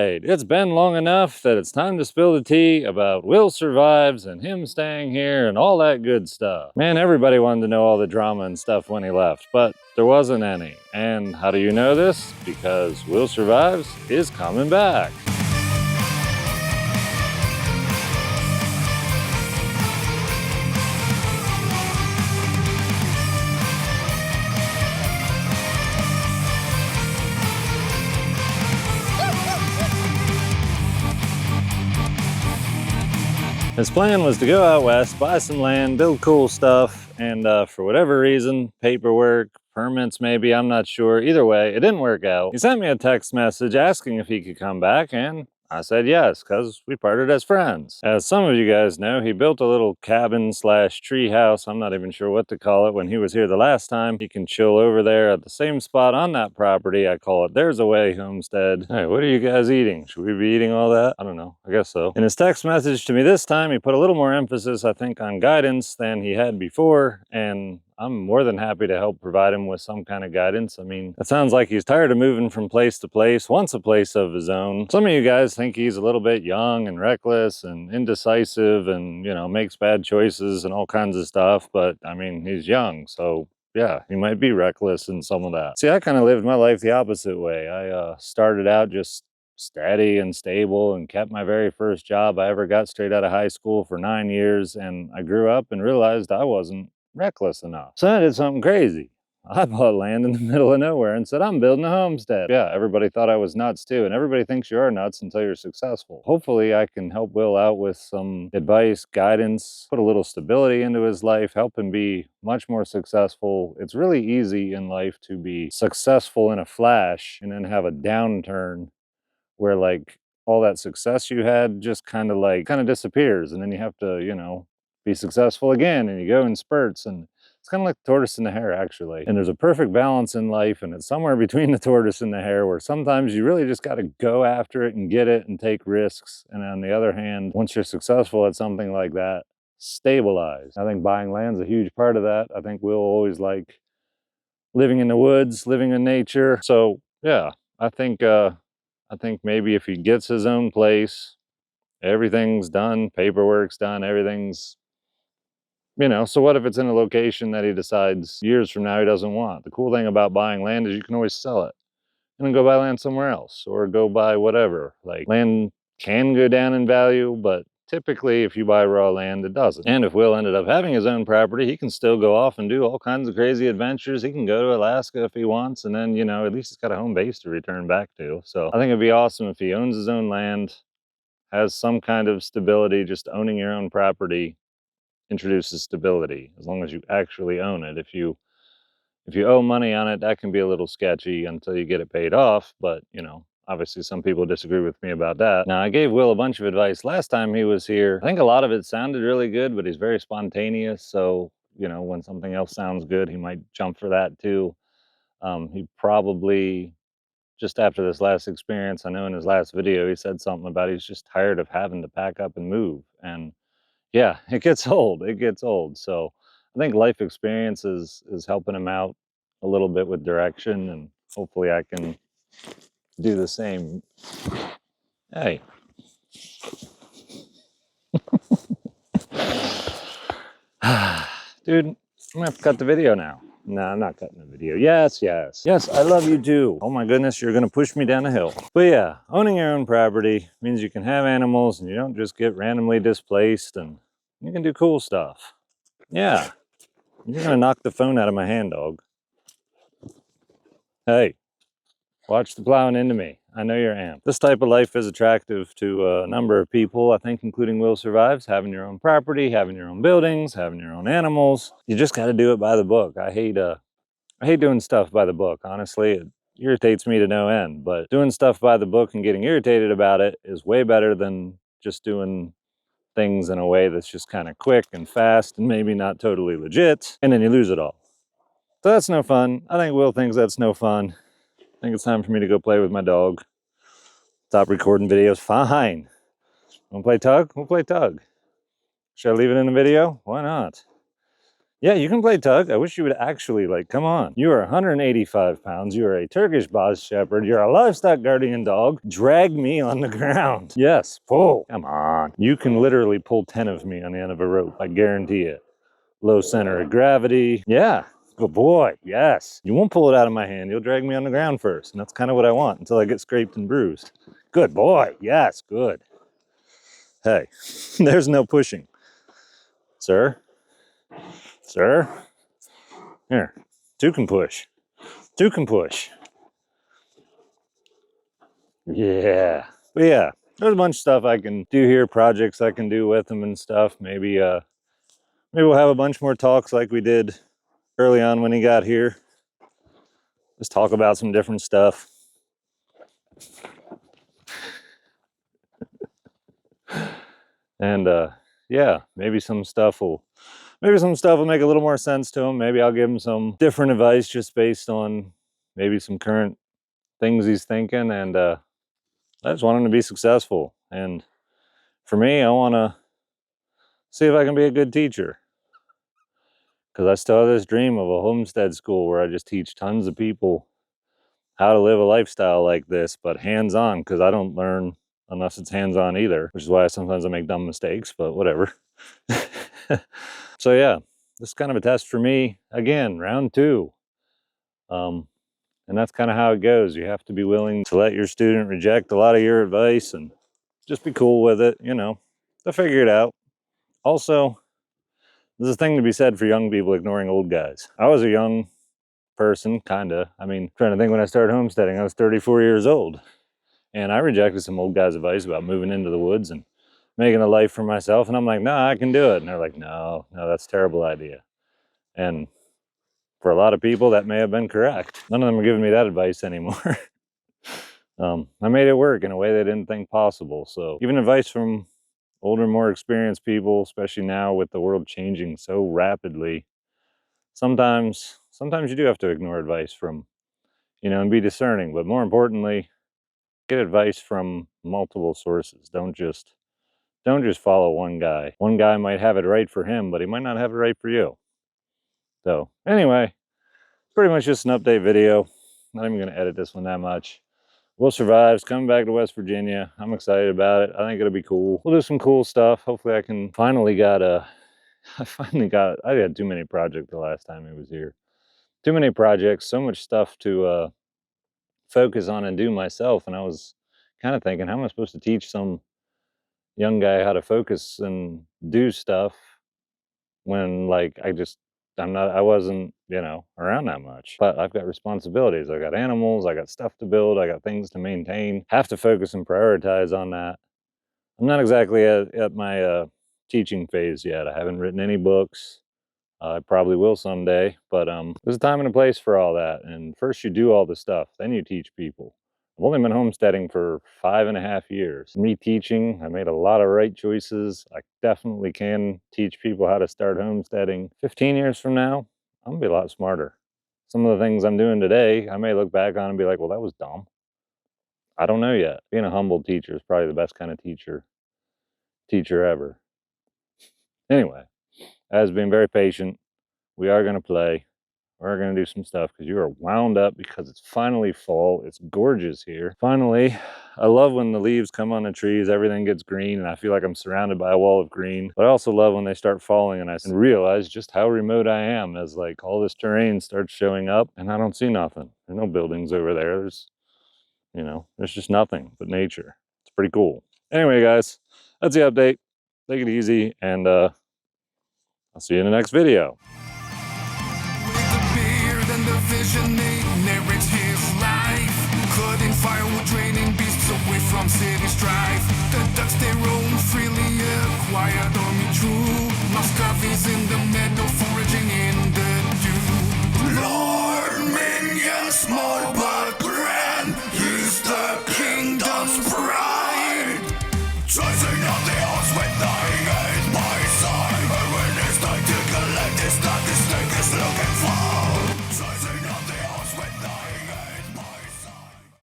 right, it's been long enough that it's time to spill the tea about Will survives and him staying here and all that good stuff. Man, everybody wanted to know all the drama and stuff when he left, but there wasn't any. And how do you know this? Because Will Survives is coming back. His plan was to go out west, buy some land, build cool stuff, and for whatever reason, paperwork, permits maybe, I'm not sure. Either way, it didn't work out. He sent me a text message asking if he could come back, and I said yes, because we parted as friends. As some of you guys know, he built a little cabin slash tree house. I'm not even sure what to call it. When he was here the last time, he can chill over there at the same spot on that property. I call it There's a Way Homestead. Hey, what are you guys eating? Should we be eating all that? I don't know. I guess so. In his text message to me this time, he put a little more emphasis, I think, on guidance than he had before, and I'm more than happy to help provide him with some kind of guidance. I mean, it sounds like he's tired of moving from place to place, wants a place of his own. Some of you guys think he's a little bit young and reckless and indecisive and, you know, makes bad choices and all kinds of stuff. But I mean, he's young, so yeah, he might be reckless in some of that. See, I kind of lived my life the opposite way. I started out just steady and stable and kept my very first job I ever got straight out of high school for 9 years. And I grew up and realized I wasn't reckless enough. So I did something crazy. I bought land in the middle of nowhere and said, I'm building a homestead. Yeah, everybody thought I was nuts too, and everybody thinks you are nuts until you're successful. Hopefully I can help Will out with some advice, guidance, put a little stability into his life, help him be much more successful. It's really easy in life to be successful in a flash and then have a downturn where like all that success you had just kind of disappears, and then you have to, you know, be successful again, and you go in spurts, and it's kind of like the tortoise and the hare, actually. And there's a perfect balance in life, and it's somewhere between the tortoise and the hare, where sometimes you really just got to go after it and get it and take risks. And on the other hand, once you're successful at something like that, stabilize. I think buying land's a huge part of that. I think we'll always like living in the woods, living in nature. So yeah, I think maybe if he gets his own place, everything's done, paperwork's done, everything's, you know, so what if it's in a location that he decides years from now he doesn't want? The cool thing about buying land is you can always sell it and then go buy land somewhere else or go buy whatever. Like, land can go down in value, but typically if you buy raw land, it doesn't. And if Will ended up having his own property, he can still go off and do all kinds of crazy adventures. He can go to Alaska if he wants, and then, you know, at least he's got a home base to return back to. So I think it'd be awesome if he owns his own land, has some kind of stability. Just owning your own property introduces stability, as long as you actually own it. If you owe money on it, that can be a little sketchy until you get it paid off. But, you know, obviously some people disagree with me about that. Now, I gave Will a bunch of advice last time he was here. I think a lot of it sounded really good, but he's very spontaneous. So, you know, when something else sounds good, he might jump for that too. He probably, just after this last experience, I know in his last video, he said something about he's just tired of having to pack up and move. And yeah, it gets old. It gets old. So I think life experience is helping him out a little bit with direction, and hopefully I can do the same. Hey. Dude, I'm gonna have to cut the video now. No, I'm not cutting the video. Yes, yes. Yes, I love you too. Oh my goodness, you're gonna push me down a hill. But yeah, owning your own property means you can have animals and you don't just get randomly displaced, and you can do cool stuff. Yeah. You're gonna knock the phone out of my hand, dog. Hey, watch the plowing into me. I know you're amped. This type of life is attractive to a number of people, I think, including Will Survives. Having your own property, having your own buildings, having your own animals. You just got to do it by the book. I hate doing stuff by the book, honestly. It irritates me to no end. But doing stuff by the book and getting irritated about it is way better than just doing things in a way that's just kind of quick and fast and maybe not totally legit, and then you lose it all. So that's no fun. I think Will thinks that's no fun. I think it's time for me to go play with my dog. Stop recording videos. Fine. Wanna play tug? We'll play tug. Should I leave it in the video? Why not? Yeah, you can play tug. I wish you would actually, like, come on. You are 185 pounds. You are a Turkish Boss Shepherd. You're a livestock guardian dog. Drag me on the ground. Yes, pull. Come on. You can literally pull 10 of me on the end of a rope. I guarantee it. Low center of gravity. Yeah. Good boy. Yes. You won't pull it out of my hand. You'll drag me on the ground first. And that's kind of what I want until I get scraped and bruised. Good boy. Yes. Good. Hey, there's no pushing. Sir? Sir? Here. Two can push. Two can push. Yeah. But yeah, there's a bunch of stuff I can do here, projects I can do with them and stuff. Maybe we'll have a bunch more talks like we did early on when he got here. Let's talk about some different stuff. And yeah, maybe some stuff will make a little more sense to him. Maybe I'll give him some different advice just based on maybe some current things he's thinking. And I just want him to be successful. And for me, I want to see if I can be a good teacher. Because I still have this dream of a homestead school where I just teach tons of people how to live a lifestyle like this, but hands-on, because I don't learn unless it's hands-on either, which is why sometimes I make dumb mistakes, but whatever. So yeah, this is kind of a test for me. Again, round 2. And that's kind of how it goes. You have to be willing to let your student reject a lot of your advice and just be cool with it, you know. They'll figure it out. Also, there's a thing to be said for young people ignoring old guys. I was a young person, kinda. I mean, trying to think when I started homesteading, I was 34 years old. And I rejected some old guys' advice about moving into the woods and making a life for myself. And I'm like, no, I can do it. And they're like, no, that's a terrible idea. And for a lot of people, that may have been correct. None of them are giving me that advice anymore. I made it work in a way they didn't think possible. So even advice from older, more experienced people, especially now with the world changing so rapidly, sometimes you do have to ignore advice from, you know, and be discerning. But more importantly, get advice from multiple sources. Don't just follow one guy. One guy might have it right for him, but he might not have it right for you. So anyway, pretty much just an update video. Not even going to edit this one that much. We'll survive. It's coming back to West Virginia. I'm excited about it. I think it'll be cool. We'll do some cool stuff. Hopefully I can I had too many projects the last time he was here. Too many projects, so much stuff to focus on and do myself. And I was kind of thinking, how am I supposed to teach some young guy how to focus and do stuff when, like, I wasn't, you know, around that much. But I've got responsibilities. I got animals, I got stuff to build, I got things to maintain. Have to focus and prioritize on that. I'm not exactly at my teaching phase yet. I haven't written any books. I probably will someday, but there's a time and a place for all that. And first you do all the stuff, then you teach people. I've only been homesteading for 5.5 years. Me teaching, I made a lot of right choices. I definitely can teach people how to start homesteading. 15 years from now, I'm gonna be a lot smarter. Some of the things I'm doing today, I may look back on and be like, well, that was dumb. I don't know yet. Being a humble teacher is probably the best kind of teacher ever. Anyway, as being very patient, we are gonna play. We're going to do some stuff because you are wound up because it's finally fall. It's gorgeous here. Finally, I love when the leaves come on the trees, everything gets green, and I feel like I'm surrounded by a wall of green. But I also love when they start falling and I realize just how remote I am as, like, all this terrain starts showing up and I don't see nothing. There are no buildings over there. There's just nothing but nature. It's pretty cool. Anyway, guys, that's the update. Take it easy, and I'll see you in the next video. Narrates his life, cutting firewood, draining beasts away from city strife. The ducks they roam freely, a quiet army true. Muscovies in the meadow, foraging in the dew. Lord, minion, small